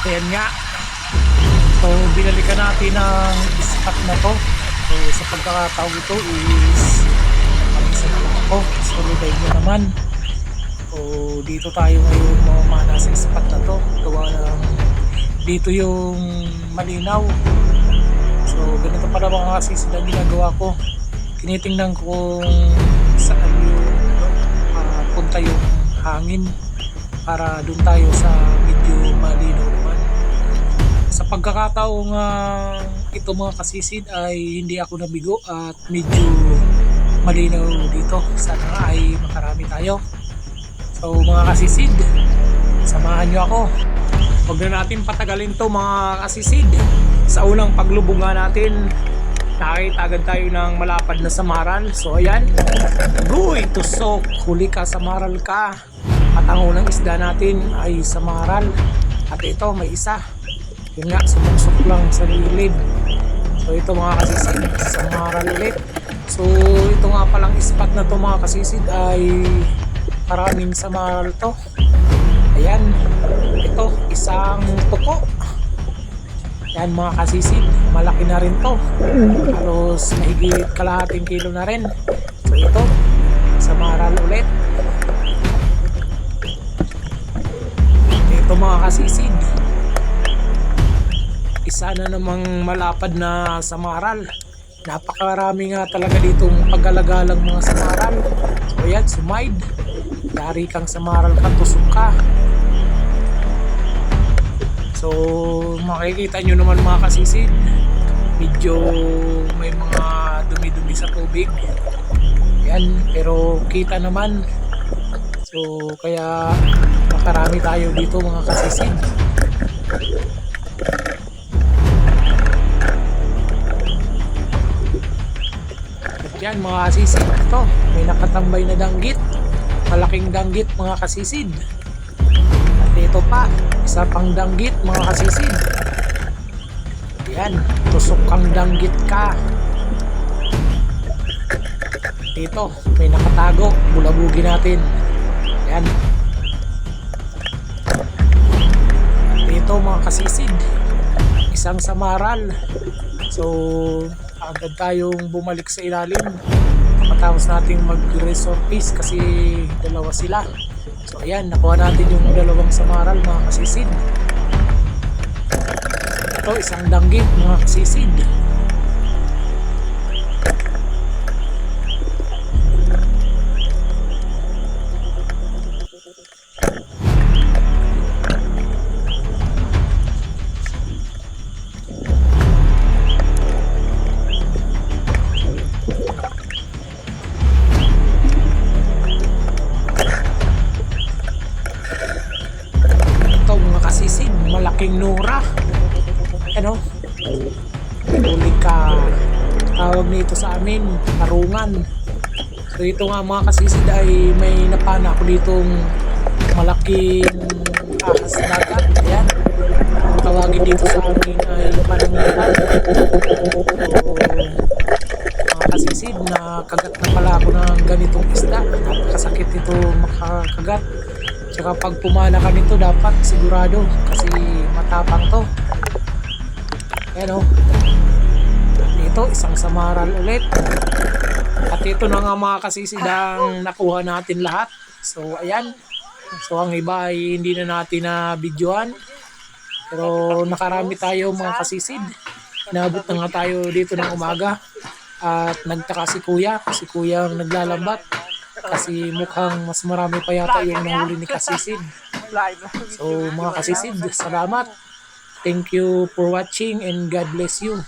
Ayan nga. So binalikan natin ang spot na to. So sa pagkakataong ito is mag-isa na lang ako. So live nyo naman. So dito tayo ngayon mamana sa spot na to. Dito yung malinaw. So ganito pala mga kasisid ang ginagawa ko. Tinitingnan ko kung saan yung punta yung hangin para doon tayo sa medyo malinaw naman. Sa pagkakataong ito mga kasisid ay hindi ako nabigo at medyo malinaw dito. Sana ay makarami tayo. So mga kasisid, samahan nyo ako. Huwag na natin patagalin to mga kasisid. Sa unang paglubog nga natin, nakita agad tayo ng malapad na samaral. So ayan, guy, tusok, huli ka, samaral ka. At ang unang isda natin ay samaral. At ito may isa, yun nga, sumuksok lang sa gilid. So ito mga kasisid, samaral ulit. So ito nga palang spot na to mga kasisid ay maraming samaral to. Ayan, ito isang tuko. Yan mga kasisid, malaki na rin to. Halos mahigit kalahating kilo na rin. So ito, samaral ulit. Ito mga kasisid, isa na namang malapad na samaral. Napakarami nga talaga ditong pag-alagalang mga samaral. So yan, sumide. Dari kang samaral ka, tusok ka. So makikita nyo naman mga kasisid, medyo may mga dumi-dumi sa tubig. Yan, pero kita naman. So kaya makarami tayo dito mga kasisid. At yan mga kasisid, ito may nakatambay na danggit. Malaking danggit mga kasisid. Ito pa, isa pang danggit mga kasisid. Yan, tusok kang danggit ka. Dito, may nakatago, bulabugin natin. Yan. Dito mga kasisid, isang samaral. So agad tayong bumalik sa ilalim. Matapos nating mag-resurface kasi dalawa sila. So ayan, nakuha natin yung dalawang samaral mga kasisid. Ito isang danggit mga kasisid. Malaking nura, ano, huli ka, tawag nito sa amin, tarungan. So ito nga mga kasisid ay may napana ako ditong malaking ahas dagat. Ayan, ang tawagin dito sa amin ay panangitan. So mga kasisid, nakagat na pala ako ng ganitong isda. Napakasakit ito makakagat. Tsaka pag pumana ka nito dapat sigurado kasi matapang to. Ayan o. Dito isang samaral ulit. At ito na nga mga kasisid ang nakuha natin lahat. So ayan. So ang iba ay hindi na natin na videoan. Pero nakarami tayo mga kasisid. Inabot na nga tayo dito ng umaga. At nagtaka si kuya. Si kuya ang naglalambat. Kasi mukhang mas marami pa yata yung nahuli ni kasisid. So mga kasisid, salamat. Thank you for watching and God bless you.